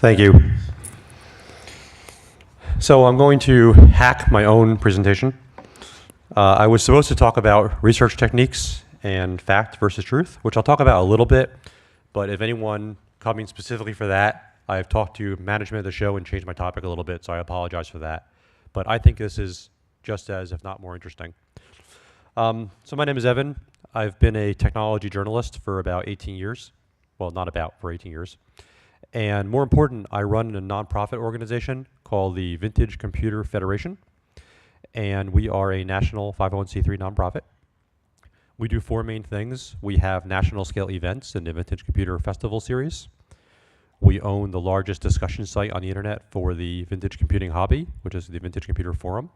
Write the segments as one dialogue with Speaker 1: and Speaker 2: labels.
Speaker 1: Thank you. So I'm going to hack my own presentation. I was supposed to talk about research techniques and fact versus truth, which I'll talk about a little bit, but if anyone coming specifically for that, I've talked to management of the show and changed my topic a little bit, so I apologize for that. But I think this is just as, if not more interesting. So my name is Evan. I've been a technology journalist for about 18 years. Well, not about, for 18 years. And more important, I run a nonprofit organization called the Vintage Computer Federation. And we are a national 501c3 nonprofit. We do four main things. We have national scale events in the Vintage Computer Festival series. We own the largest discussion site on the internet for the vintage computing hobby, which is the Vintage Computer Forum.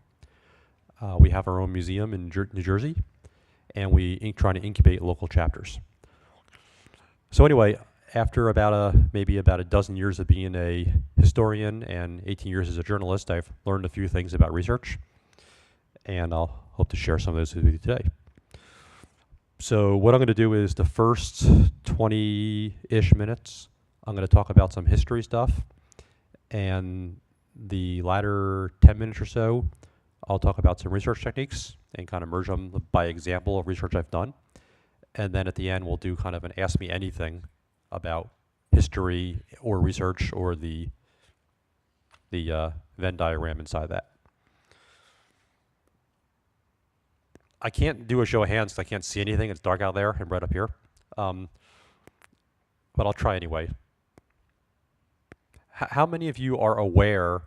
Speaker 1: We have our own museum in New Jersey, and we try to incubate local chapters. So anyway, after maybe about a dozen years of being a historian and 18 years as a journalist, I've learned a few things about research, and I'll hope to share some of those with you today. So what I'm going to do is the first 20-ish minutes, I'm going to talk about some history stuff, and the latter 10 minutes or so, I'll talk about some research techniques and kind of merge them by example of research I've done. And then at the end, we'll do kind of an Ask Me Anything about history or research or the Venn diagram inside that. I can't do a show of hands because I can't see anything. It's dark out there and right up here. But I'll try anyway. How many of you are aware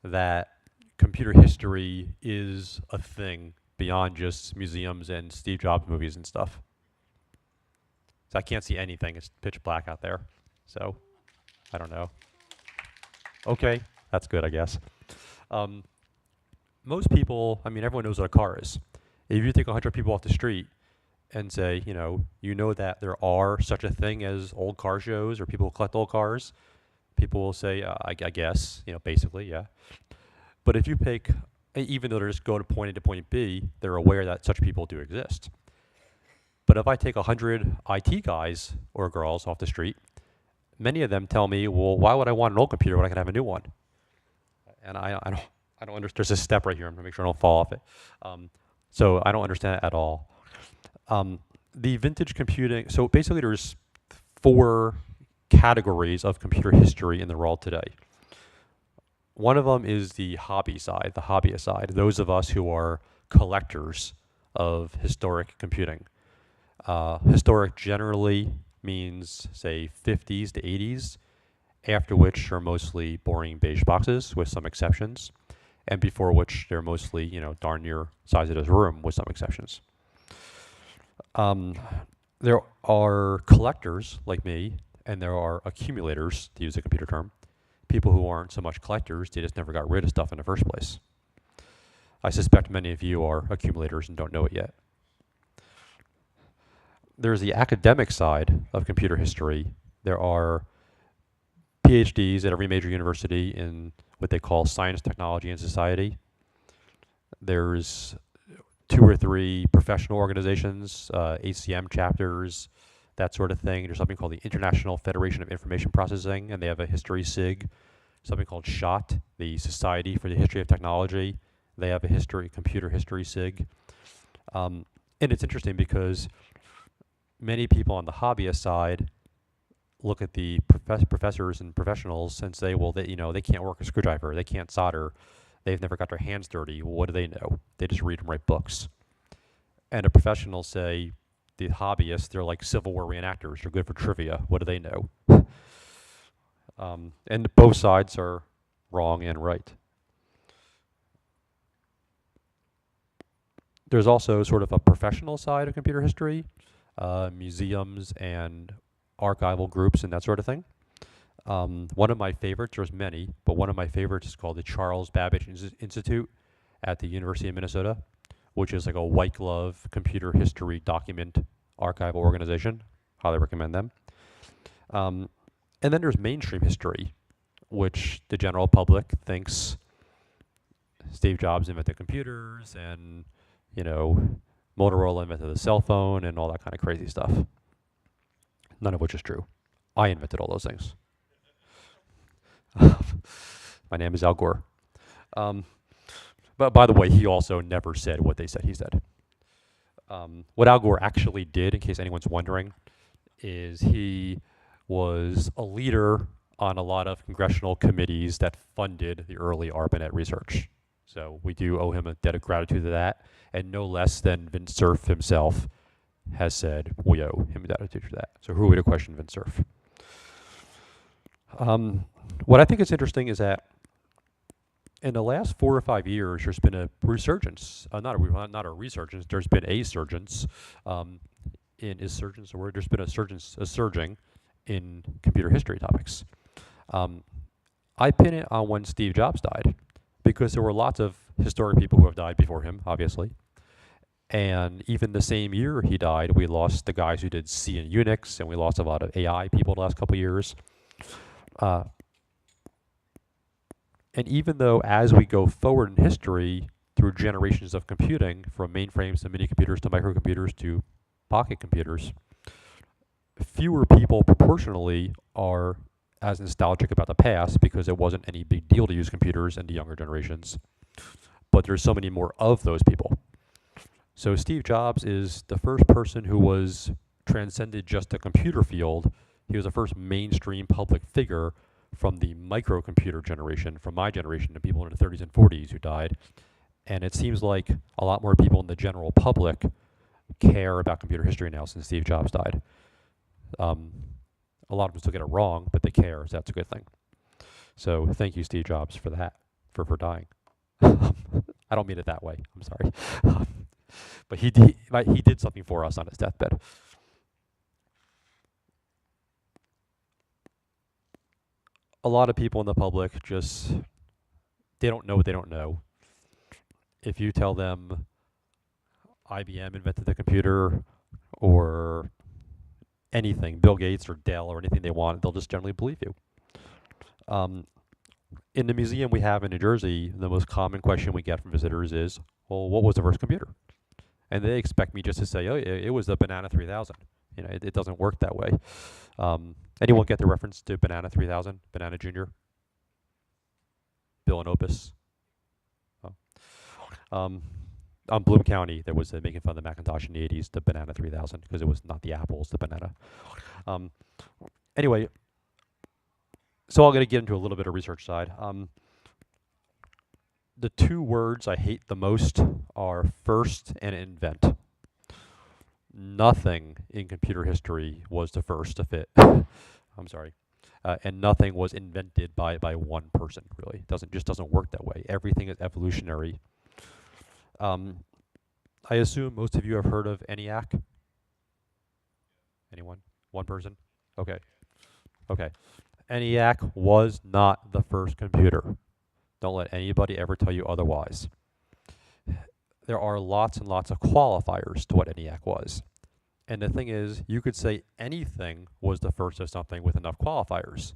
Speaker 1: that computer history is a thing beyond just museums and Steve Jobs movies and stuff? So I can't see anything. It's pitch black out there. So I don't know. Okay, that's good, I guess. Most people, everyone knows what a car is. If you take 100 people off the street and say, you know that there are such a thing as old car shows or people who collect old cars, people will say, I guess, basically, yeah. But if you pick, even though they're just going to point A to point B, they're aware that such people do exist. But if I take 100 IT guys or girls off the street, many of them tell me, well, why would I want an old computer when I can have a new one? And I don't understand. There's a step right here. I'm going to make sure I don't fall off it. So I don't understand it at all. The vintage computing, so basically there's four categories of computer history in the world today. One of them is the hobby side, the hobbyist side, those of us who are collectors of historic computing. Historic generally means, say, 50s to 80s, after which are mostly boring beige boxes with some exceptions, and before which they're mostly, darn near size of this room with some exceptions. There are collectors like me, and there are accumulators, to use a computer term, people who aren't so much collectors, they just never got rid of stuff in the first place. I suspect many of you are accumulators and don't know it yet. There's the academic side of computer history. There are PhDs at every major university in what they call science, technology, and society. There's 2 or 3 professional organizations, ACM chapters, that sort of thing. There's something called the International Federation of Information Processing, and they have a history SIG. Something called SHOT, the Society for the History of Technology. They have a computer history SIG. And it's interesting because many people on the hobbyist side look at the professors and professionals and say, well, they can't work a screwdriver, they can't solder, they've never got their hands dirty. What do they know? They just read and write books. And the professionals say, the hobbyists, they're like Civil War reenactors, they're good for trivia. What do they know? And both sides are wrong and right. There's also sort of a professional side of computer history, museums and archival groups and that sort of thing. One of my favorites, there's many, but one of my favorites is called the Charles Babbage Institute at the University of Minnesota, which is like a white glove computer history document archival organization. Highly recommend them. And then there's mainstream history, which the general public thinks Steve Jobs invented computers and, Motorola invented the cell phone and all that kind of crazy stuff. None of which is true. I invented all those things. My name is Al Gore. Um, but by the way, he also never said what they said he said. What Al Gore actually did, in case anyone's wondering, is he was a leader on a lot of congressional committees that funded the early ARPANET research. So we do owe him a debt of gratitude to that, and no less than Vint Cerf himself has said we owe him gratitude for that. So who would have questioned Vint Cerf? What I think is interesting is that in the last 4 or 5 years, there's been a resurgence, not a resurgence, there's been a surgence, is surgence a word? There's been a surging in computer history topics. I pin it on when Steve Jobs died, because there were lots of historic people who have died before him, obviously. And even the same year he died, we lost the guys who did C and Unix, and we lost a lot of AI people the last couple of years. And even though as we go forward in history, through generations of computing, from mainframes to mini computers to microcomputers to pocket computers, fewer people proportionally are as nostalgic about the past because it wasn't any big deal to use computers in the younger generations. But there's so many more of those people. So Steve Jobs is the first person who was transcended just the computer field. He was the first mainstream public figure from the microcomputer generation, from my generation, to people in the 30s and 40s who died. And it seems like a lot more people in the general public care about computer history now since Steve Jobs died. A lot of them still get it wrong, but they care, so that's a good thing. So thank you, Steve Jobs, for that, for dying. I don't mean it that way, I'm sorry. But he did something for us on his deathbed. A lot of people in the public they don't know what they don't know. If you tell them IBM invented the computer or anything, Bill Gates or Dell or anything they want, they'll just generally believe you. In the museum we have in New Jersey, the most common question we get from visitors is, well, what was the first computer? And they expect me just to say, oh, it was the Banana 3000. You know, it doesn't work that way. Anyone get the reference to Banana 3000, Banana Jr.? Bill and Opus? Oh. On Bloom County, there was making fun of the Macintosh in the 80s, the Banana 3000, because it was not the Apple, it's the Banana. Anyway, so I'm going to get into a little bit of research side. The two words I hate the most are first and invent. Nothing in computer history was the first to fit. I'm sorry. And nothing was invented by one person, really. Just doesn't work that way. Everything is evolutionary. I assume most of you have heard of ENIAC? Anyone? One person? Okay. ENIAC was not the first computer. Don't let anybody ever tell you otherwise. There are lots and lots of qualifiers to what ENIAC was. And the thing is, you could say anything was the first of something with enough qualifiers.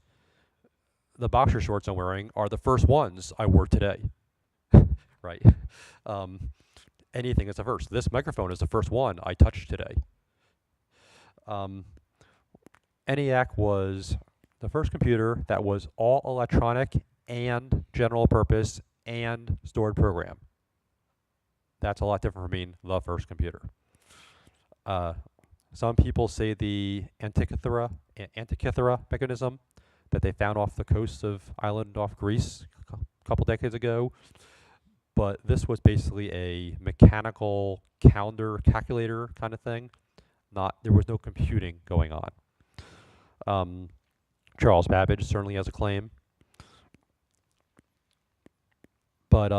Speaker 1: The boxer shorts I'm wearing are the first ones I wore today. Right? Anything is the first. This microphone is the first one I touched today. ENIAC was the first computer that was all electronic and general purpose and stored program. That's a lot different from being the first computer. Some people say the Antikythera mechanism that they found off the coast of island off Greece a couple decades ago, but this was basically a mechanical calculator kind of thing. There was no computing going on. Charles Babbage certainly has a claim. But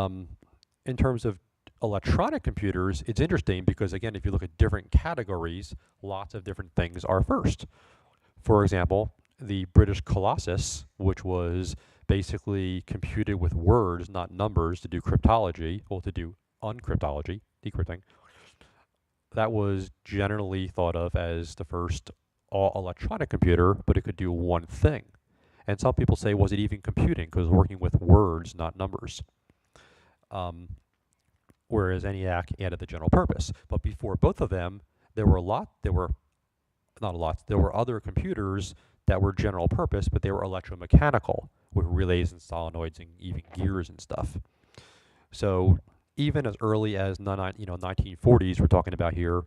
Speaker 1: in terms of electronic computers, it's interesting because, again, if you look at different categories, lots of different things are first. For example, the British Colossus, which was basically computed with words, not numbers, to do cryptology, or to do uncryptology, decrypting, that was generally thought of as the first all-electronic computer, but it could do one thing. And some people say, was it even computing? Because it was working with words, not numbers. Whereas ENIAC added the general purpose. But before both of them, there were other computers that were general purpose, but they were electromechanical, with relays and solenoids and even gears and stuff. So even as early as 1940s, we're talking about here,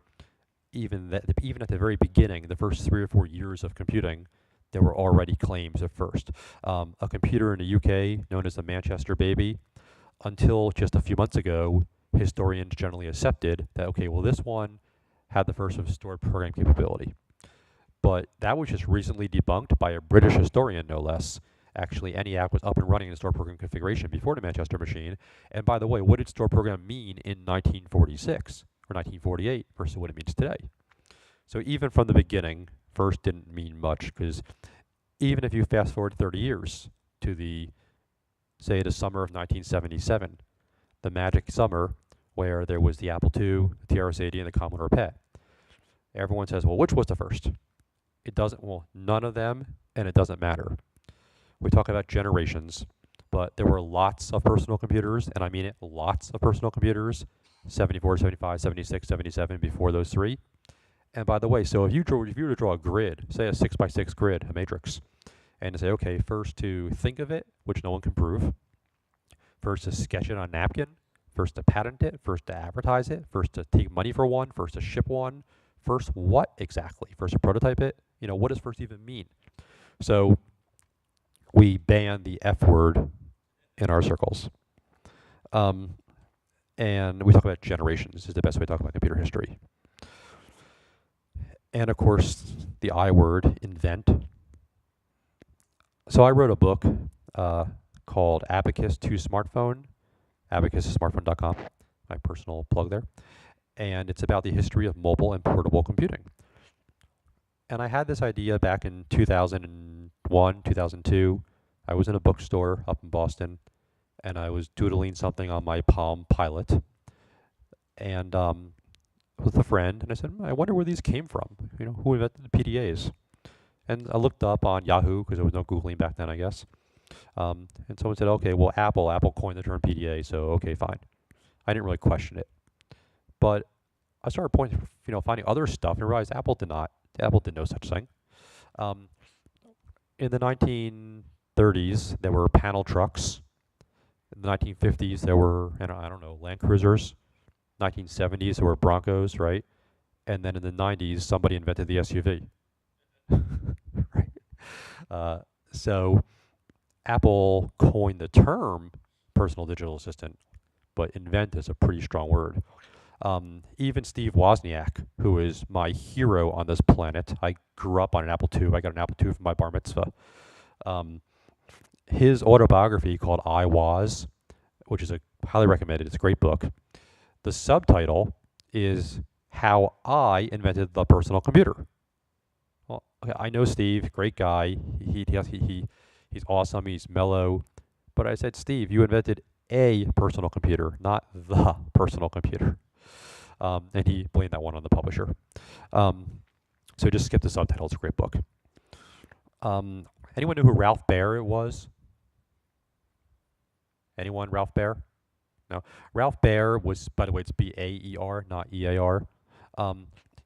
Speaker 1: even at the very beginning, the first 3 or 4 years of computing, there were already claims at first. A computer in the UK known as the Manchester Baby, until just a few months ago, historians generally accepted that, okay, well, this one had the first of stored program capability. But that was just recently debunked by a British historian, no less. Actually, ENIAC was up and running in stored program configuration before the Manchester machine. And by the way, what did stored program mean in 1946 or 1948 versus what it means today? So even from the beginning, first didn't mean much, because even if you fast forward 30 years to the summer of 1977, the magic summer where there was the Apple II, the TRS-80, and the Commodore PET. Everyone says, well, which was the first? It doesn't, well, none of them, and it doesn't matter. We talk about generations, but there were lots of personal computers, and I mean it, lots of personal computers, 74, 75, 76, 77, before those three. And by the way, so if you were to draw a grid, say a 6x6 grid, a matrix, and to say, okay, first to think of it, which no one can prove, first to sketch it on a napkin, first to patent it, first to advertise it, first to take money for one, first to ship one, first what exactly? First to prototype it? You know, what does first even mean? So we ban the F word in our circles. And we talk about generations is the best way to talk about computer history. And of course, the I word, invent. So I wrote a book called Abacus to Smartphone. Abacus is smartphone.com, my personal plug there. And it's about the history of mobile and portable computing. And I had this idea back in 2001, 2002. I was in a bookstore up in Boston, and I was doodling something on my Palm Pilot. And with a friend, and I said, I wonder where these came from. You know, who invented the PDAs? And I looked up on Yahoo, because there was no Googling back then, I guess. And someone said, okay, well, Apple coined the term PDA, so okay, fine. I didn't really question it. But I started finding other stuff, and realized Apple did not. Apple did no such thing. In the 1930s, there were panel trucks. In the 1950s, there were, I don't know, Land Cruisers. 1970s, there were Broncos, right? And then in the 90s, somebody invented the SUV. Right? So Apple coined the term personal digital assistant, but invent is a pretty strong word. Even Steve Wozniak, who is my hero on this planet, I grew up on an Apple II. I got an Apple II for my bar mitzvah. His autobiography called I Was, which is highly recommended. It's a great book. The subtitle is How I Invented the Personal Computer. Well, okay, I know Steve, great guy. He's awesome. He's mellow. But I said, Steve, you invented a personal computer, not the personal computer. And he blamed that one on the publisher. So just skip the subtitle. It's a great book. Anyone know who Ralph Baer was? Anyone? Ralph Baer? No. Ralph Baer was, by the way, it's B-A-E-R, not E-A-R.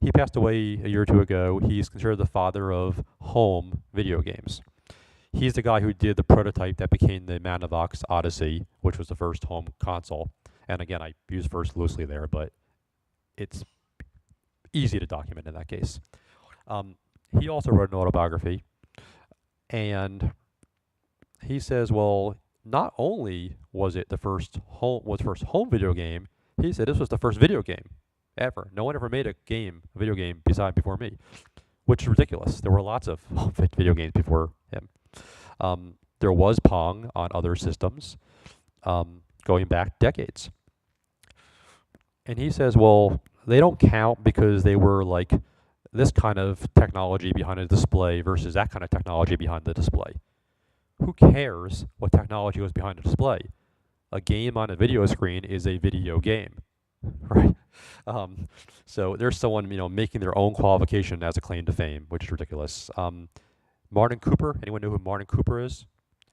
Speaker 1: He passed away a year or two ago. He's considered the father of home video games. He's the guy who did the prototype that became the Magnavox Odyssey, which was the first home console. And again, I use first loosely there, but it's easy to document in that case. He also wrote an autobiography, and he says, well, not only was it the first home video game, he said this was the first video game ever. No one ever made a video game before me, which is ridiculous. There were lots of video games before him. There was Pong on other systems, going back decades. And he says, well, they don't count because they were like this kind of technology behind a display versus that kind of technology behind the display. Who cares what technology was behind the display? A game on a video screen is a video game, right? So there's someone making their own qualification as a claim to fame, which is ridiculous. Martin Cooper. Anyone know who Martin Cooper is?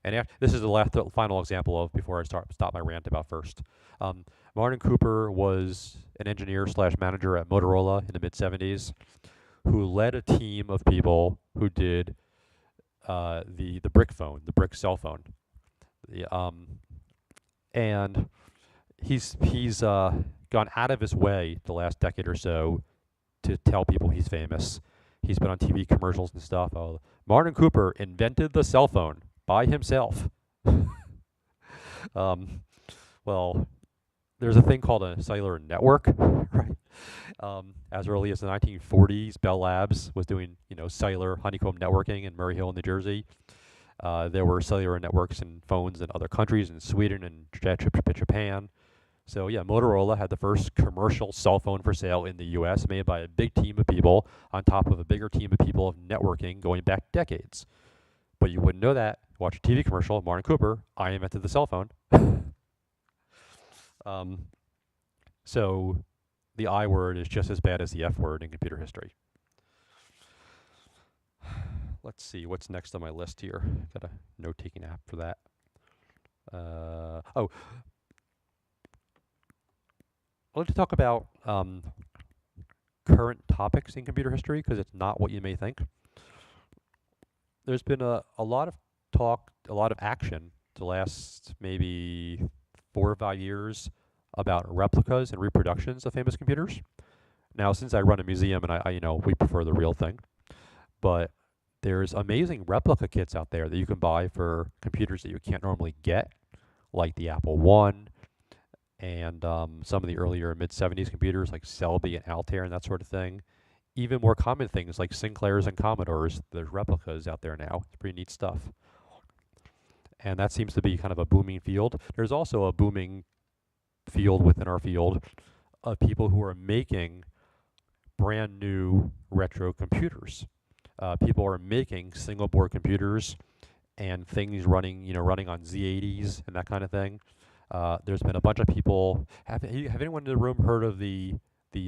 Speaker 1: And this is the final example of before I stop my rant about first. Martin Cooper was an engineer/manager at Motorola in the mid-70s, who led a team of people who did the brick phone, the brick cell phone. The, and he's gone out of his way the last decade or so to tell people he's famous. He's been on TV commercials and stuff. Oh, Martin Cooper invented the cell phone by himself. Well, there's a thing called a cellular network, right? As early as the 1940s, Bell Labs was doing, cellular honeycomb networking in Murray Hill, New Jersey. There were cellular networks and phones in other countries, in Sweden and Japan. So yeah, Motorola had the first commercial cell phone for sale in the U.S., made by a big team of people on top of a bigger team of people of networking going back decades. But you wouldn't know that. Watch a TV commercial, Martin Cooper, I invented the cell phone. So the I word is just as bad as the F word in computer history. Let's see, what's next on my list here? Got a note-taking app for that. I'd like to talk about current topics in computer history, because it's not what you may think. There's been a lot of talk, a lot of action the last maybe 4 or 5 years about replicas and reproductions of famous computers. Now, since I run a museum and I we prefer the real thing, but there's amazing replica kits out there that you can buy for computers that you can't normally get, like the Apple I, and some of the earlier mid-70s computers like Selby and Altair and that sort of thing. Even more common things like Sinclairs and Commodores, there's replicas out there now. It's pretty neat stuff. And that seems to be kind of a booming field. There's also a booming field within our field of people who are making brand new retro computers. People are making single board computers and things running on Z80s and that kind of thing. There's been a bunch of people. Have anyone in the room heard of the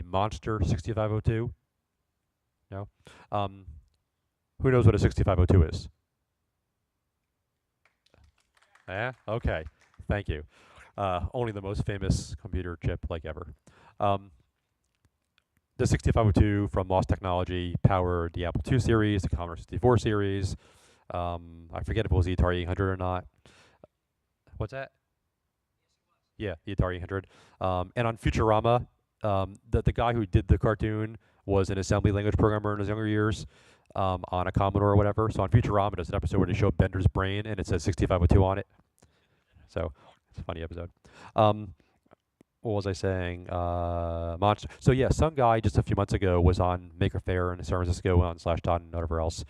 Speaker 1: Monster 6502? No? Who knows what a 6502 is? Yeah? Okay. Thank you. Only the most famous computer chip like ever. The 6502 from MOS Technology powered the Apple II series, the Commodore 64 series. I forget if it was the Atari 800 or not. What's that? Yeah, the Atari 800. And on Futurama, the guy who did the cartoon was an assembly language programmer in his younger years on a Commodore or whatever. So on Futurama, there's an episode where they show Bender's brain and it says 6502 on it. So it's a funny episode. What was I saying? Monster. So yeah, some guy just a few months ago was on Maker Faire in San Francisco on Slashdot and whatever else.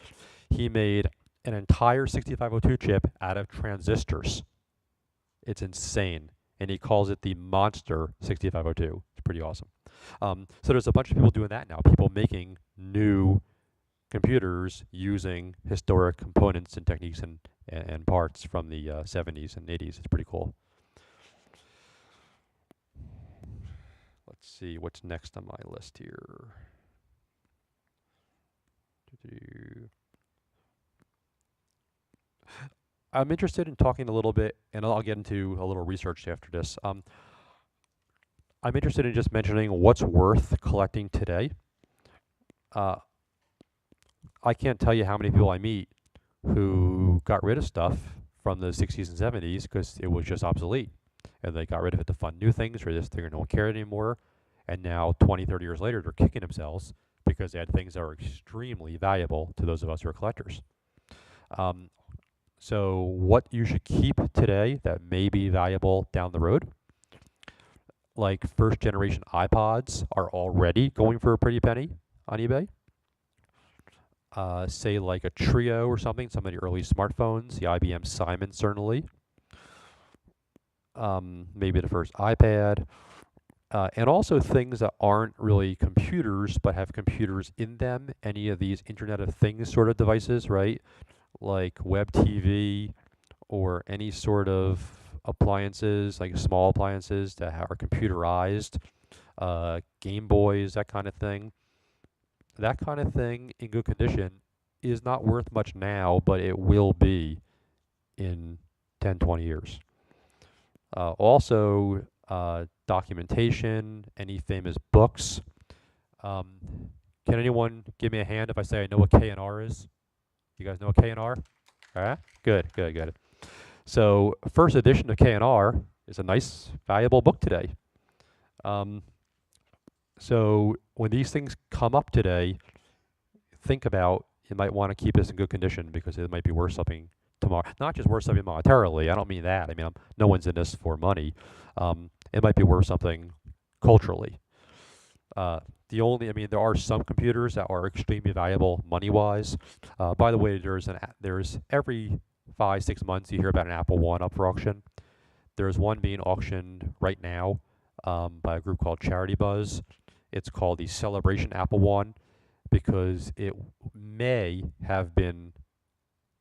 Speaker 1: He made an entire 6502 chip out of transistors. It's insane. And he calls it the Monster 6502. It's pretty awesome. So there's a bunch of people doing that now. People making new computers using historic components and techniques and parts from the 70s and 80s. It's pretty cool. Let's see what's next on my list here. I'm interested in talking a little bit, and I'll get into a little research after this. I'm interested in just mentioning what's worth collecting today. I can't tell you how many people I meet who got rid of stuff from the 60s and 70s because it was just obsolete. And they got rid of it to fund new things, or just figured no one cared anymore. And now, 20, 30 years later, they're kicking themselves because they had things that are extremely valuable to those of us who are collectors. So what you should keep today that may be valuable down the road, like first generation iPods are already going for a pretty penny on eBay. Say like a Trio or something, some of the early smartphones, the IBM Simon certainly. Maybe the first iPad. And also things that aren't really computers but have computers in them, any of these Internet of Things sort of devices, right? Like web TV or any sort of appliances, like small appliances that are computerized, Game Boys, that kind of thing. That kind of thing in good condition is not worth much now, but it will be in 10, 20 years. Also, documentation, any famous books. Can anyone give me a hand if I say I know what K&R is? You guys know what K&R? All right. Good. Good. Good. So first edition of K&R is a nice, valuable book today. Um, so when these things come up today, think about you might want to keep this in good condition because it might be worth something tomorrow. Not just worth something monetarily. I don't mean that. I mean, no one's in this for money. It might be worth something culturally. I mean, there are some computers that are extremely valuable money-wise. By the way, there's every 5-6 months you hear about an Apple One up for auction. There's one being auctioned right now by a group called Charity Buzz. It's called the Celebration Apple One because it may have been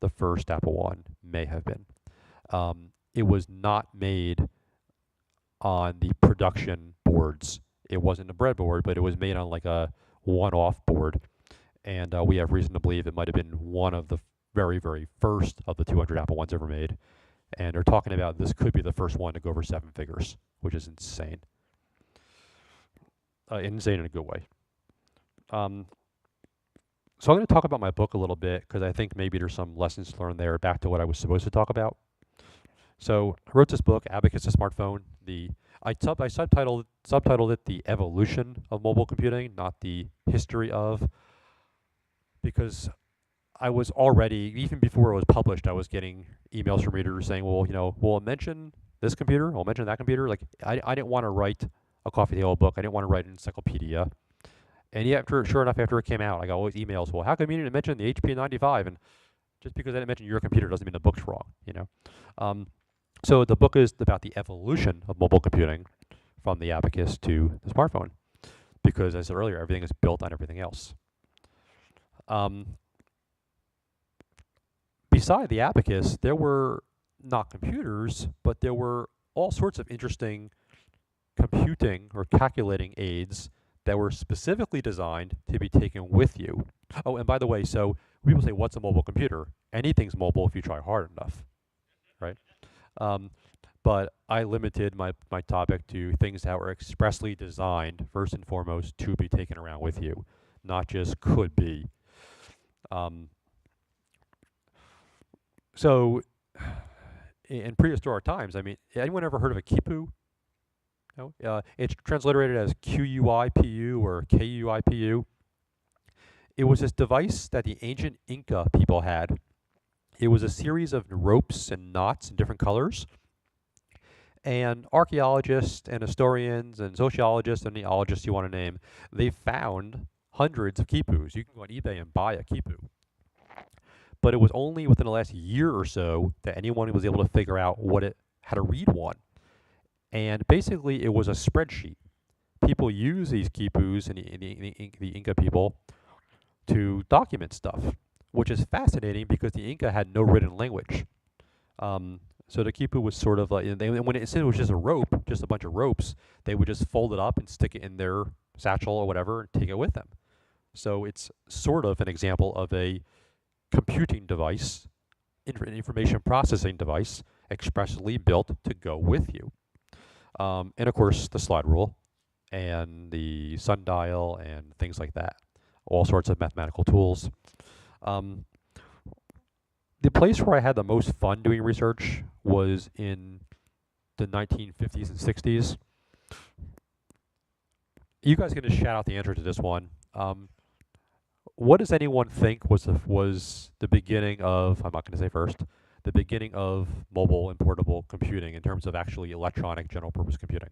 Speaker 1: the first Apple One. May have been. It was not made on the production boards. It wasn't a breadboard, but it was made on like a one-off board. And we have reason to believe it might have been one of the very, very first of the 200 Apple Ones ever made. And they're talking about this could be the first one to go over 7 figures, which is insane. Insane in a good way. So I'm going to talk about my book a little bit because I think maybe there's some lessons to learn there back to what I was supposed to talk about. So I wrote this book, Abacus the Smartphone. I subtitled it The Evolution of Mobile Computing, not the history of, because I was already, even before it was published, I was getting emails from readers saying, well, we'll mention this computer, we'll mention that computer. Like, I didn't want to write a coffee table book. I didn't want to write an encyclopedia. And yet, sure enough, after it came out, I got all these emails, well, how come you didn't mention the HP 95? And just because I didn't mention your computer doesn't mean the book's wrong, So the book is about the evolution of mobile computing from the Abacus to the smartphone. Because, as I said earlier, everything is built on everything else. Beside the Abacus, there were not computers, but there were all sorts of interesting computing or calculating aids that were specifically designed to be taken with you. Oh, and by the way, so people say, what's a mobile computer? Anything's mobile if you try hard enough, right? But I limited my topic to things that were expressly designed, first and foremost, to be taken around with you, not just could be. So in prehistoric times, I mean, anyone ever heard of a quipu? No? It's transliterated as QUIPU or KUIPU. It was this device that the ancient Inca people had. It was a series of ropes and knots in different colors. And archaeologists and historians and sociologists and neologists you want to name, they found hundreds of quipus. You can go on eBay and buy a quipu. But it was only within the last year or so that anyone was able to figure out how to read one. And basically, it was a spreadsheet. People use these quipus and the Inca people to document stuff, which is fascinating because the Inca had no written language. So the quipu was sort of like, when it said it was just a rope, just a bunch of ropes, they would just fold it up and stick it in their satchel or whatever and take it with them. So it's sort of an example of a computing device, an information processing device, expressly built to go with you. And of course, the slide rule and the sundial and things like that. All sorts of mathematical tools. The place where I had the most fun doing research was in the 1950s and 60s. You guys can just shout out the answer to this one. What does anyone think was the beginning of, I'm not going to say first, the beginning of mobile and portable computing in terms of actually electronic general purpose computing?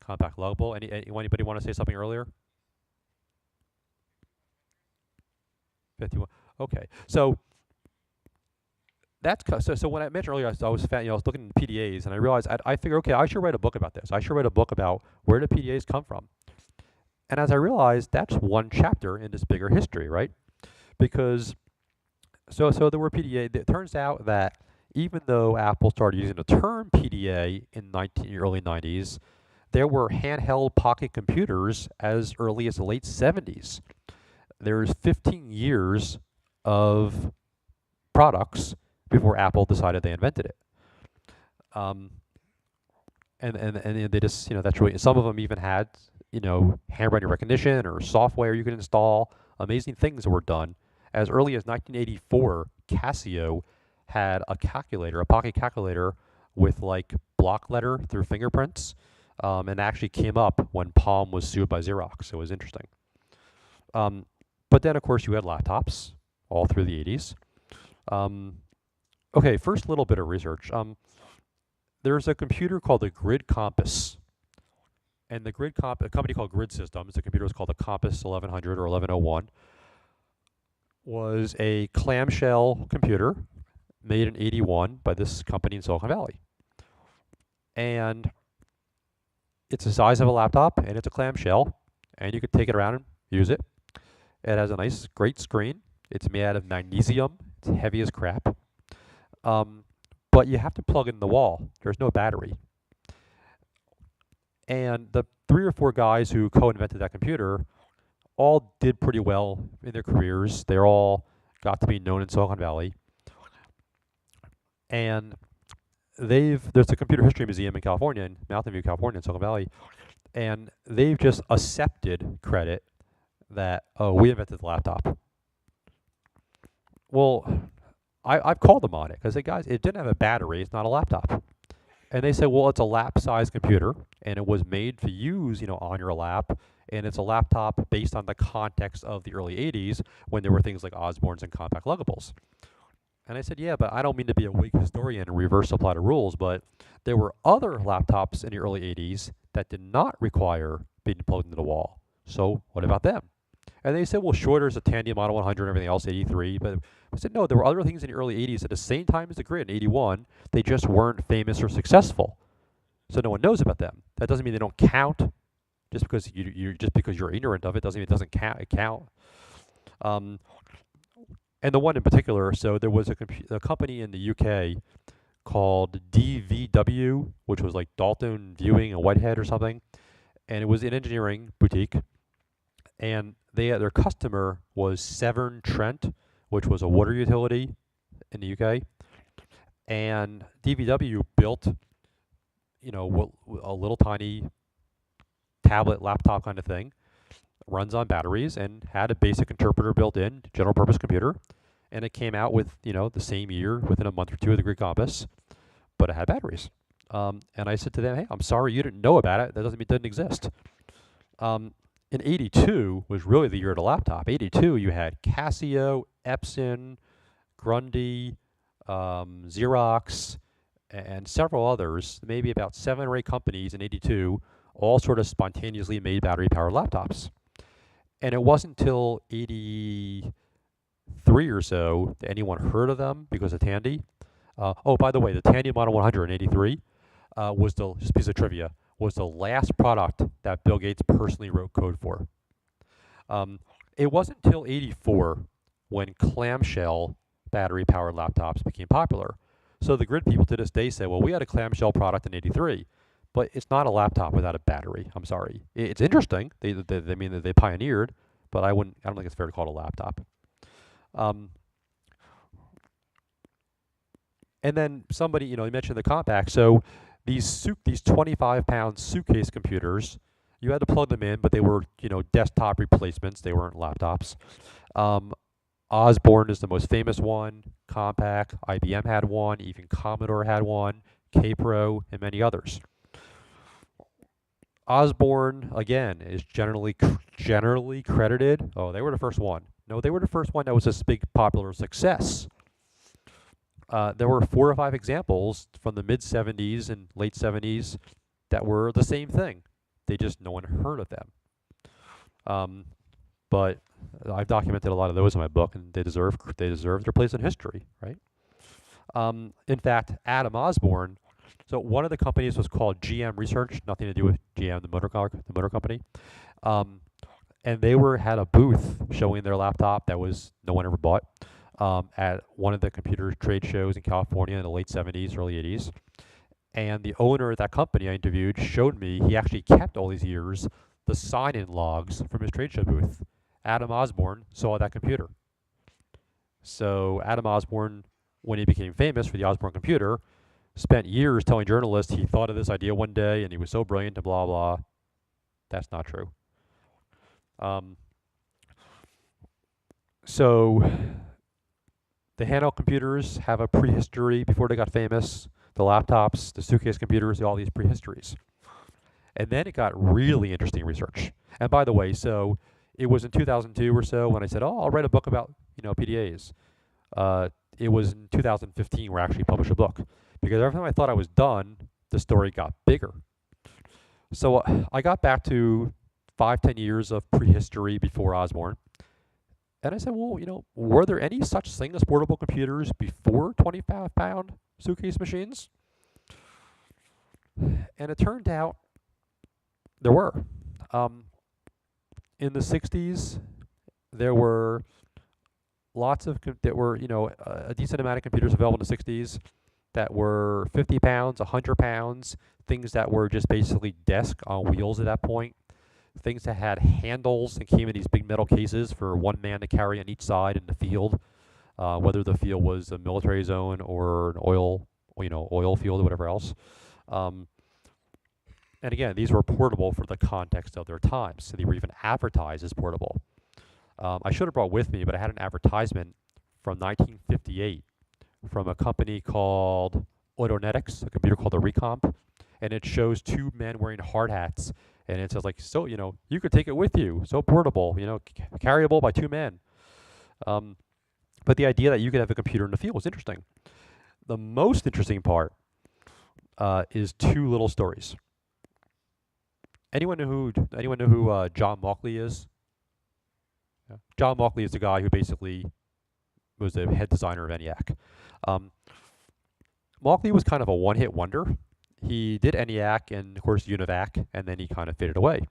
Speaker 1: Compact luggable. Anybody want to say something earlier? 51. Okay. So so when I mentioned earlier, I was looking at PDAs and I realized I figured, okay, I should write a book about this. I should write a book about where the PDAs come from. And as I realized, that's one chapter in this bigger history, right? Because so there were PDA. It turns out that even though Apple started using the term PDA in early 90s, there were handheld pocket computers as early as the late 70s. There's 15 years of products before Apple decided they invented it. And they just, that's really, some of them even had, handwriting recognition or software you could install amazing things were done. As early as 1984, Casio had a calculator, a pocket calculator with like block letter through fingerprints, and actually came up when Palm was sued by Xerox. It was interesting. But then, of course, you had laptops all through the 80s. Okay, first little bit of research. There's a computer called the Grid Compass. And a company called Grid Systems, the computer was called the Compass 1100 or 1101, was a clamshell computer made in 81 by this company in Silicon Valley. And it's the size of a laptop, and it's a clamshell, and you could take it around and use it. It has a nice, great screen. It's made out of magnesium. It's heavy as crap. But you have to plug it in the wall. There's no battery. And the 3 or 4 guys who co-invented that computer all did pretty well in their careers. They all got to be known in Silicon Valley. And there's a computer history museum in California, in Mountain View, California, in Silicon Valley, and they've just accepted credit that, oh, we invented the laptop. Well, I've called them on it, because guys, it didn't have a battery, it's not a laptop. And they said, well, it's a lap-sized computer, and it was made to use, on your lap, and it's a laptop based on the context of the early 80s, when there were things like Osbornes and compact luggables. And I said, yeah, but I don't mean to be a weak historian and reverse apply the rules, but there were other laptops in the early 80s that did not require being plugged into the wall. So what about them? And they said, well, sure, there's a Tandy Model 100 and everything else, 83. But I said, no, there were other things in the early 80s at the same time as the Grid, 81. They just weren't famous or successful. So no one knows about them. That doesn't mean they don't count. Just because you're ignorant of it doesn't mean it doesn't count. And the one in particular, so there was a company in the UK called DVW, which was like Dalton Viewing and Whitehead or something. And it was an engineering boutique. And their customer was Severn Trent, which was a water utility in the UK. And DVW built, a little tiny tablet, laptop kind of thing, runs on batteries, and had a basic interpreter built in, general purpose computer. And it came out with, the same year, within a month or two of the Grid Compass, but it had batteries. And I said to them, hey, I'm sorry you didn't know about it. That doesn't mean it didn't exist. In 82 was really the year of the laptop. 82, you had Casio, Epson, Grundy, Xerox, and several others, maybe about 7 or 8 companies in 82, all sort of spontaneously made battery-powered laptops. And it wasn't until 83 or so that anyone heard of them because of Tandy. Oh, by the way, the Tandy Model 100 in 83 was just a piece of trivia, was the last product that Bill Gates personally wrote code for. It wasn't until 84 when clamshell battery-powered laptops became popular. So the Grid people to this day say, well, we had a clamshell product in 83, but it's not a laptop without a battery. I'm sorry. It's interesting. They mean that they pioneered, but I don't think it's fair to call it a laptop. And then somebody, you mentioned the compact. So these 25-pound suitcase computers, you had to plug them in, but they were, desktop replacements. They weren't laptops. Osborne is the most famous one. Compaq, IBM had one. Even Commodore had one. K-Pro, and many others. Osborne, again, is generally credited. Oh, they were the first one. No, they were the first one that was this big popular success. There were 4 or 5 examples from the mid-70s and late 70s that were the same thing. No one heard of them. But I've documented a lot of those in my book, and they deserve their place in history, right? In fact, Adam Osborne. So one of the companies was called GM Research, nothing to do with GM, the motor company. And they had a booth showing their laptop that no one ever bought at one of the computer trade shows in California in the late 70s, early 80s. And the owner of that company I interviewed showed me he actually kept all these years the sign-in logs from his trade show booth. Adam Osborne saw that computer. So Adam Osborne, when he became famous for the Osborne computer, spent years telling journalists he thought of this idea one day and he was so brilliant and blah, blah. That's not true. So the handheld computers have a prehistory before they got famous. The laptops, the suitcase computers, all these prehistories. And then it got really interesting research. And by the way, so it was in 2002 or so when I said, "Oh, I'll write a book about PDAs." Uh, it was in 2015 where I actually published a book because every time I thought I was done, the story got bigger. So I got back to 5-10 years of prehistory before Osborne, and I said, well, were there any such thing as portable computers before 25-pound suitcase machines? And it turned out there were. In the 60s, there were a decent amount of computers available in the 60s that were 50 pounds, 100 pounds, things that were just basically desk on wheels at that point, things that had handles and came in these big metal cases for one man to carry on each side in the field, whether the field was a military zone or an oil field or whatever else. And again, these were portable for the context of their times, so they were even advertised as portable. I should have brought with me, but I had an advertisement from 1958 from a company called Autonetics, a computer called the Recomp, and it shows two men wearing hard hats, and it says like, so you could take it with you, so portable, carryable by two men. But the idea that you could have a computer in the field was interesting. The most interesting part is two little stories. Anyone know who John Mauchly is? Yeah. John Mauchly is the guy who basically was the head designer of ENIAC. Mauchly was kind of a one-hit wonder. He did ENIAC and, of course, UNIVAC, and then he kind of faded away.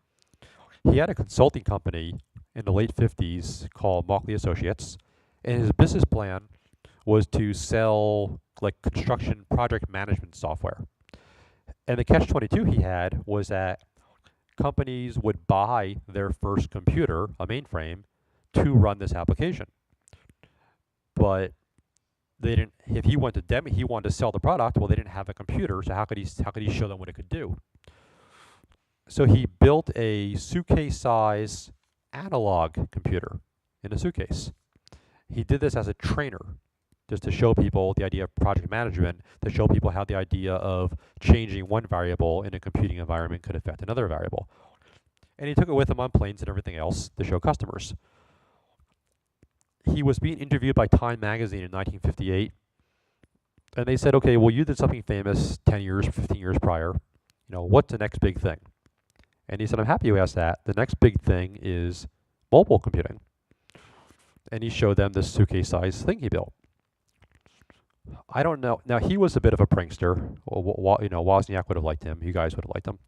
Speaker 1: He had a consulting company in the late 50s called Mauchly Associates, and his business plan was to sell like construction project management software. And the catch-22 he had was that companies would buy their first computer, a mainframe, to run this application. But they didn't. If he wanted to sell the product. Well, they didn't have a computer, so how could he show them what it could do? So he built a suitcase-size analog computer in a suitcase. He did this as a trainer, just to show people the idea of project management, to show people how the idea of changing one variable in a computing environment could affect another variable. And he took it with him on planes and everything else to show customers. He was being interviewed by Time magazine in 1958, and they said, okay, well, you did something famous 10 years, 15 years prior. What's the next big thing? And he said, I'm happy you asked that. The next big thing is mobile computing. And he showed them this suitcase-sized thing he built. I don't know. Now, he was a bit of a prankster. Wozniak would have liked him. You guys would have liked him.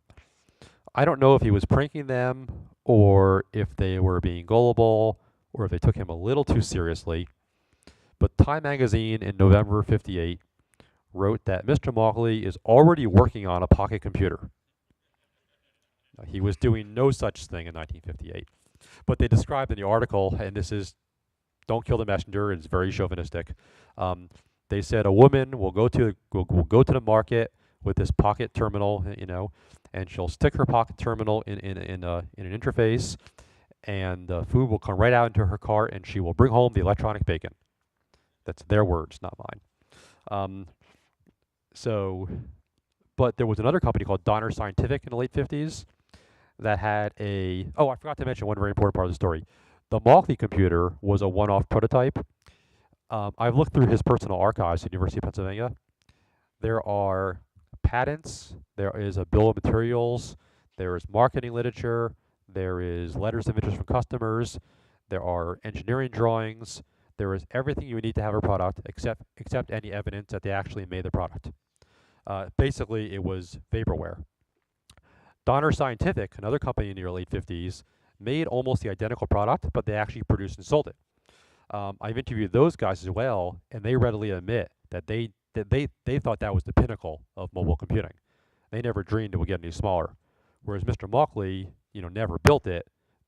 Speaker 1: I don't know if he was pranking them or if they were being gullible or if they took him a little too seriously. But Time magazine in November '58 wrote that Mr. Mauchly is already working on a pocket computer. He was doing no such thing in 1958. But they described in the article, and this is, don't kill the messenger, it's very chauvinistic. They said a woman will go to the market with this pocket terminal, and she'll stick her pocket terminal in an interface, and the food will come right out into her cart, and she will bring home the electronic bacon. That's their words, not mine. But there was another company called Donner Scientific in the late 50s that had I forgot to mention one very important part of the story. The Mauchly computer was a one-off prototype. I've looked through his personal archives at the University of Pennsylvania. There are patents, there is a bill of materials, there is marketing literature, there is letters of interest from customers, there are engineering drawings, there is everything you need to have a product except any evidence that they actually made the product. Basically, it was vaporware. Donner Scientific, another company in the early 50s, made almost the identical product, but they actually produced and sold it. I've interviewed those guys as well, and they readily admit that they thought that was the pinnacle of mobile computing. They never dreamed it would get any smaller. Whereas Mr. Mauchly, never built it,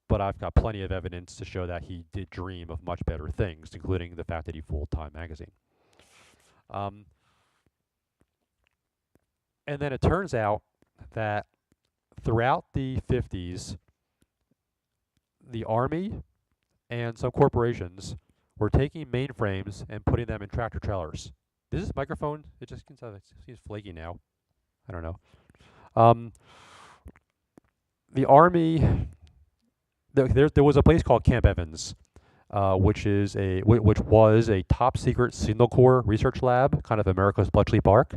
Speaker 1: but I've got plenty of evidence to show that he did dream of much better things, including the fact that he fooled Time magazine. And then it turns out that throughout the 50s, the Army and some corporations were taking mainframes and putting them in tractor trailers. This microphone, it just seems flaky now. I don't know. The Army, there was a place called Camp Evans, which was a top secret signal corps research lab, kind of America's Bletchley Park,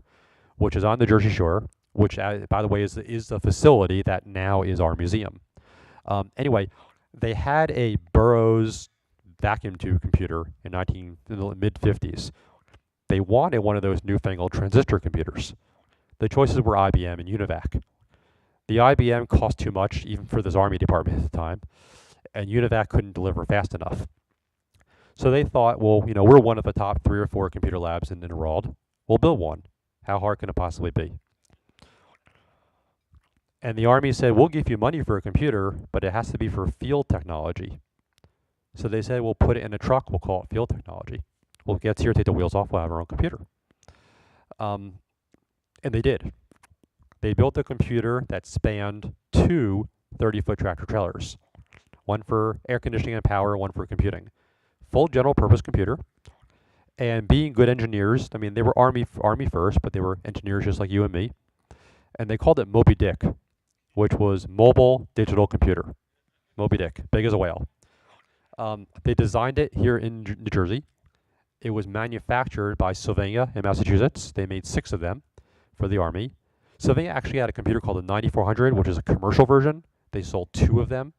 Speaker 1: which is on the Jersey Shore, which, by the way, is the facility that now is our museum. Anyway, they had a Burroughs vacuum tube computer in the mid-50s. They wanted one of those newfangled transistor computers. The choices were IBM and UNIVAC. The IBM cost too much, even for this Army department at the time, and UNIVAC couldn't deliver fast enough. So they thought, well, we're one of the top 3 or 4 computer labs in the world. We'll build one. How hard can it possibly be? And the Army said, we'll give you money for a computer, but it has to be for field technology. So they said, we'll put it in a truck, we'll call it field technology. We'll get here, take the wheels off, we'll have our own computer. And they did. They built a computer that spanned 2 30-foot tractor trailers. One for air conditioning and power, one for computing. Full general purpose computer. And being good engineers, they were Army first, but they were engineers just like you and me. And they called it Moby Dick, which was Mobile Digital Computer. Moby Dick, big as a whale. They designed it here in New Jersey. It was manufactured by Sylvania in Massachusetts. They made 6 of them for the Army. Sylvania actually had a computer called the 9400, which is a commercial version. They sold 2 of them.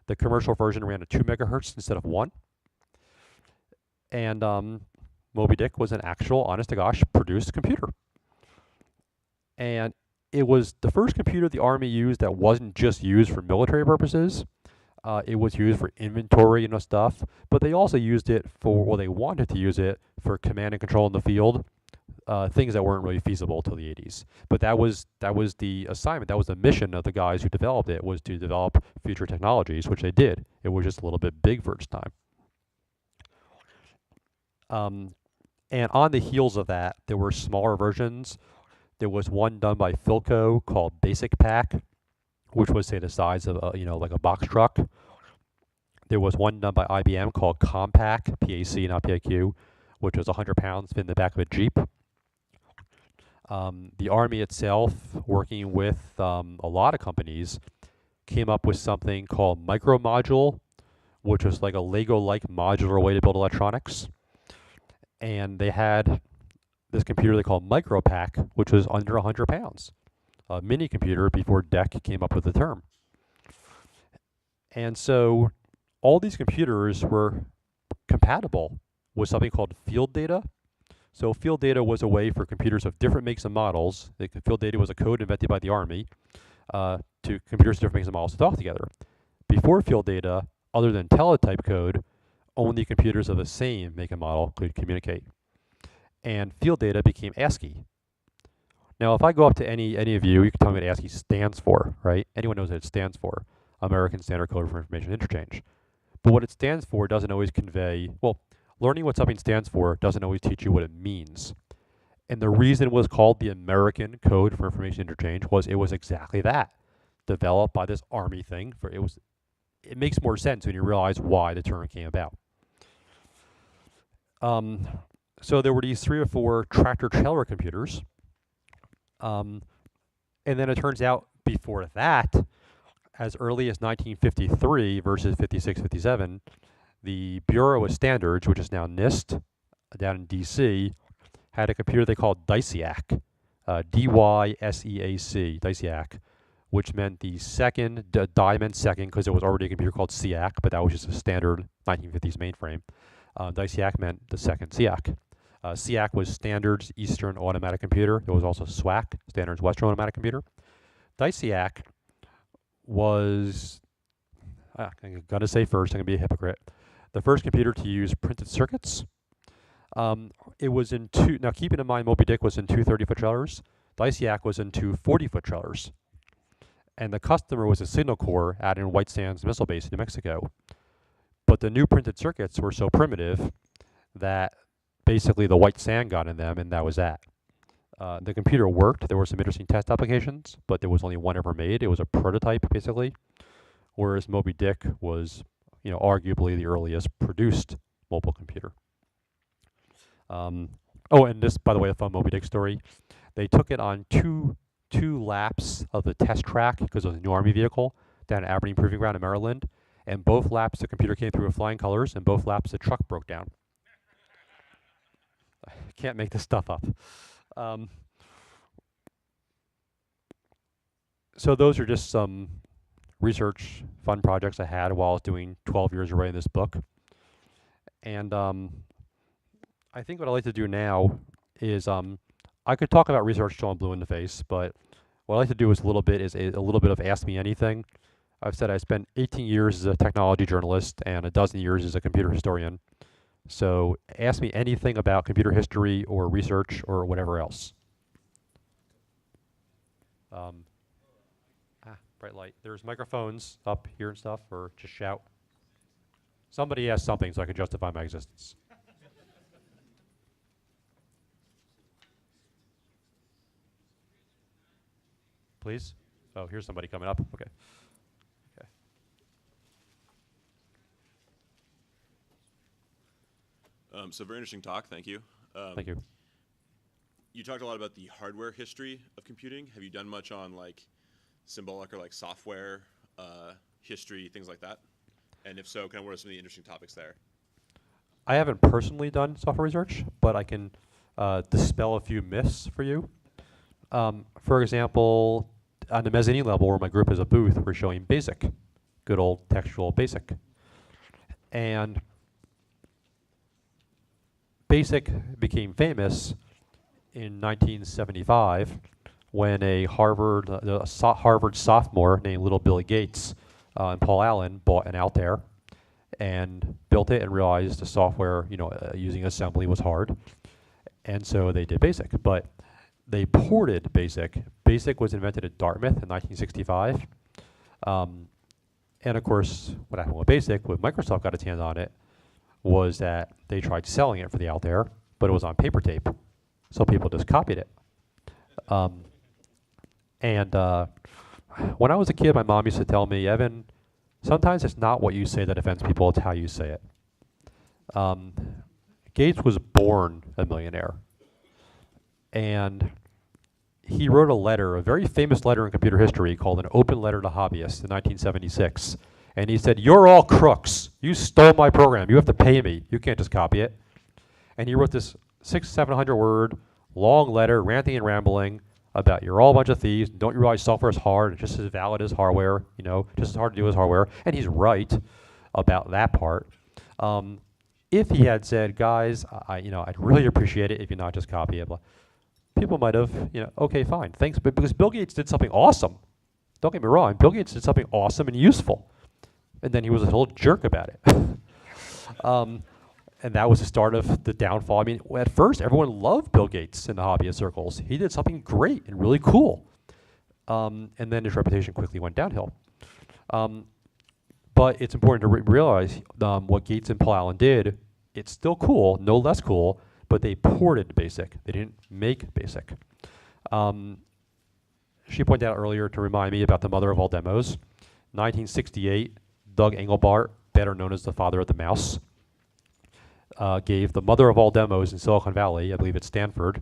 Speaker 1: The commercial version ran at 2 megahertz instead of 1. And Moby Dick was an actual, honest-to-gosh, produced computer. And it was the first computer the Army used that wasn't just used for military purposes. It was used for inventory and stuff, but they also used it they wanted to use it for command and control in the field, things that weren't really feasible till the 80s. But that was the assignment, that was the mission of the guys who developed it, was to develop future technologies, which they did. It was just a little bit big for its time. And on the heels of that, there were smaller versions. There was one done by Philco called Basic Pack, which was, say, the size of like a box truck. There was one done by IBM called Compaq, PAC, not PIQ, which was 100 pounds, fit in the back of a Jeep. The Army itself, working with a lot of companies, came up with something called Micro Module, which was like a Lego-like modular way to build electronics. And they had this computer they called MicroPack, which was under 100 pounds. A mini computer before DEC came up with the term. And so all these computers were compatible with something called field data. So field data was a way for computers of different makes and models. Field data was a code invented by the Army to computers of different makes and models to talk together. Before field data, other than teletype code, only computers of the same make and model could communicate. And field data became ASCII. Now, if I go up to any of you, you can tell me what ASCII stands for, right? Anyone knows what it stands for, American Standard Code for Information Interchange. But what it stands for doesn't always convey, well, learning what something stands for doesn't always teach you what it means. And the reason it was called the American Code for Information Interchange was it was exactly that, developed by this Army thing. It makes more sense when you realize why the term came about. So there were these 3 or 4 tractor-trailer computers. And then it turns out before that, as early as 1953 versus 56, 57, the Bureau of Standards, which is now NIST, down in DC, had a computer they called DYSEAC, D-Y-S-E-A-C, DYSEAC, which meant the second, die meant second because there was already a computer called SEAC, but that was just a standard 1950s mainframe. DYSEAC meant the second SEAC. SEAC was Standards Eastern Automatic Computer. There was also SWAC, Standards Western Automatic Computer. DYSEAC was, I'm going to say first, I'm going to be a hypocrite, the first computer to use printed circuits. It was in 2, now keeping in mind Moby Dick was in 2 30-foot trailers. DYSEAC was in 2 40-foot trailers. And the customer was a signal corps out in White Sands Missile Base in New Mexico. But the new printed circuits were so primitive that basically the white sand got in them, and that was that. The computer worked. There were some interesting test applications, but there was only one ever made. It was a prototype, basically, whereas Moby Dick was, arguably the earliest produced mobile computer. Oh, and this, by the way, a fun Moby Dick story. They took it on two laps of the test track because it was a new Army vehicle down at Aberdeen Proving Ground in Maryland. And both laps, the computer came through with flying colors, and both laps, the truck broke down. I can't make this stuff up. So those are just some research fun projects I had while I was doing 12 years of writing this book. And I think what I like to do now is I could talk about research till I'm blue in the face, but what I like to do is a little bit of Ask Me Anything. I've said I spent 18 years as a technology journalist and a dozen years as a computer historian. So ask me anything about computer history or research or whatever else. Bright light. There's microphones up here and stuff, or just shout. Somebody ask something so I can justify my existence. Please? Oh, here's somebody coming up. Okay.
Speaker 2: So very interesting talk, thank you.
Speaker 1: Thank you.
Speaker 2: You talked a lot about the hardware history of computing. Have you done much on like symbolic or like software history, things like that? And if so, kind of what are some of the interesting topics there?
Speaker 1: I haven't personally done software research, but I can dispel a few myths for you. For example, on the mezzanine level where my group is a booth, we're showing BASIC, good old textual BASIC. And BASIC became famous in 1975 when a Harvard sophomore named Little Billy Gates and Paul Allen bought an Altair and built it and realized the software, using assembly was hard. And so they did BASIC, but they ported BASIC. BASIC was invented at Dartmouth in 1965. And of course, what happened with BASIC, when Microsoft got its hands on it, was that they tried selling it for the Altair, but it was on paper tape. So people just copied it. When I was a kid, my mom used to tell me, Evan, sometimes it's not what you say that offends people, it's how you say it. Gates was born a millionaire. And he wrote a letter, a very famous letter in computer history called An Open Letter to Hobbyists in 1976. And he said, you're all crooks. You stole my program. You have to pay me. You can't just copy it. And he wrote this 600-700 word long letter, ranting and rambling about you're all a bunch of thieves. Don't you realize software is hard? It's just as valid as hardware, just as hard to do as hardware. And he's right about that part. If he had said, guys, I'd really appreciate it if you not just copy it. People might have, okay, fine, thanks. But because Bill Gates did something awesome. Don't get me wrong. Bill Gates did something awesome and useful. And then he was a whole jerk about it. And that was the start of the downfall. I mean, at first, everyone loved Bill Gates in the hobbyist circles. He did something great and really cool. And then his reputation quickly went downhill. But it's important to realize what Gates and Paul Allen did, it's still cool, no less cool, but they ported BASIC. They didn't make BASIC. She pointed out earlier to remind me about the mother of all demos. 1968, Doug Engelbart, better known as the father of the mouse, gave the mother of all demos in Silicon Valley, I believe at Stanford,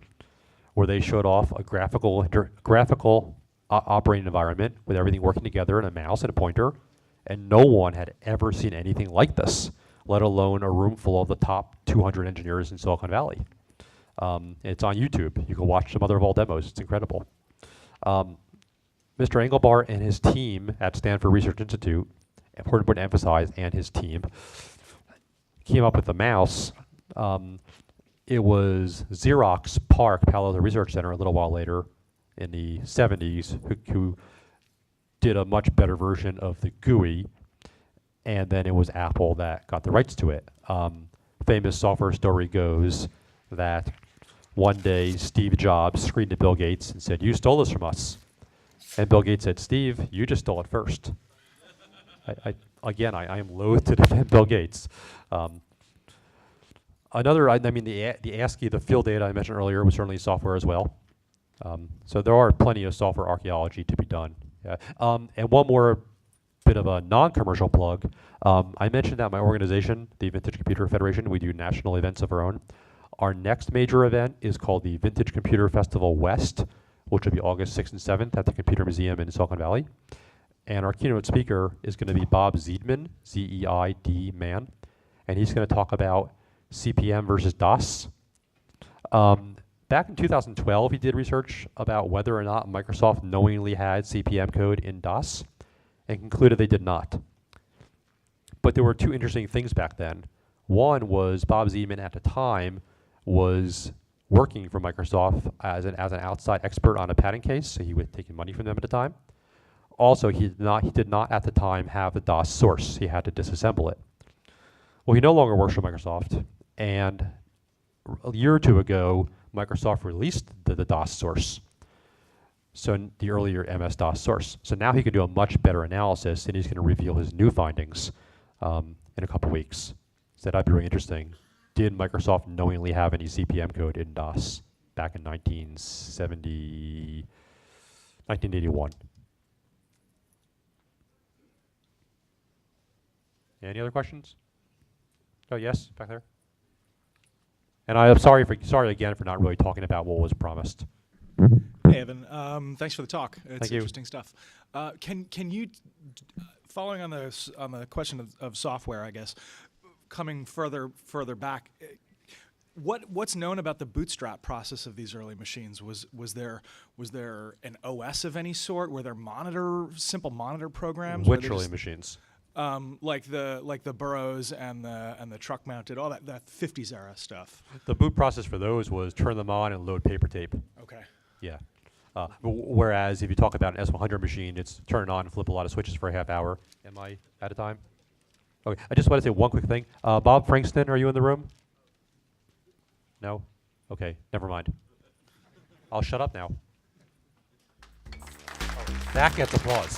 Speaker 1: where they showed off a graphical operating environment with everything working together and a mouse and a pointer, and no one had ever seen anything like this, let alone a room full of the top 200 engineers in Silicon Valley. It's on YouTube. You can watch the mother of all demos. It's incredible. Mr. Engelbart and his team at Stanford Research Institute, important to emphasize, and his team, came up with the mouse. It was Xerox PARC, Palo Alto Research Center, a little while later in the 70s, who did a much better version of the GUI, and then it was Apple that got the rights to it. Famous software story goes that one day Steve Jobs screamed at Bill Gates and said, "You stole this from us." And Bill Gates said, "Steve, you just stole it first." I am loath to defend Bill Gates. The ASCII, the field data I mentioned earlier, was certainly software as well. So there are plenty of software archaeology to be done. Yeah. And one more bit of a non-commercial plug. I mentioned that my organization, the Vintage Computer Federation, we do national events of our own. Our next major event is called the Vintage Computer Festival West, which will be August 6th and 7th at the Computer Museum in Silicon Valley. And our keynote speaker is going to be Bob Zeidman, Z-E-I-D man, and he's going to talk about CP/M versus DOS. Back in 2012, he did research about whether or not Microsoft knowingly had CP/M code in DOS, and concluded they did not. But there were two interesting things back then. One was Bob Zeidman at the time was working for Microsoft as an outside expert on a patent case, so he was taking money from them at the time. Also, he did not at the time have the DOS source. He had to disassemble it. Well, he no longer works for Microsoft, and a year or two ago, Microsoft released the DOS source, so the earlier MS-DOS source. So now he can do a much better analysis, and he's going to reveal his new findings in a couple weeks. So that'd be really interesting. Did Microsoft knowingly have any CP/M code in DOS back in 1981? Any other questions? Oh, yes, back there. And I'm sorry again for not really talking about what was promised.
Speaker 3: Hey, Evan. Thanks for the talk. It's
Speaker 1: Thank you.
Speaker 3: Interesting stuff. Can you, following on the question of software, I guess, coming further back, what's known about the bootstrap process of these early machines? Was there an OS of any sort? Were there simple monitor programs?
Speaker 1: Which early machines?
Speaker 3: Like the Burroughs and the truck mounted, all that 50s era stuff.
Speaker 1: The boot process for those was turn them on and load paper tape.
Speaker 3: Okay.
Speaker 1: Yeah. Whereas if you talk about an S100 machine, it's turn it on and flip a lot of switches for a half hour. Am I out of time? Okay. I just want to say one quick thing. Bob Frankston, are you in the room? No? Okay. Never mind. I'll shut up now. That gets applause.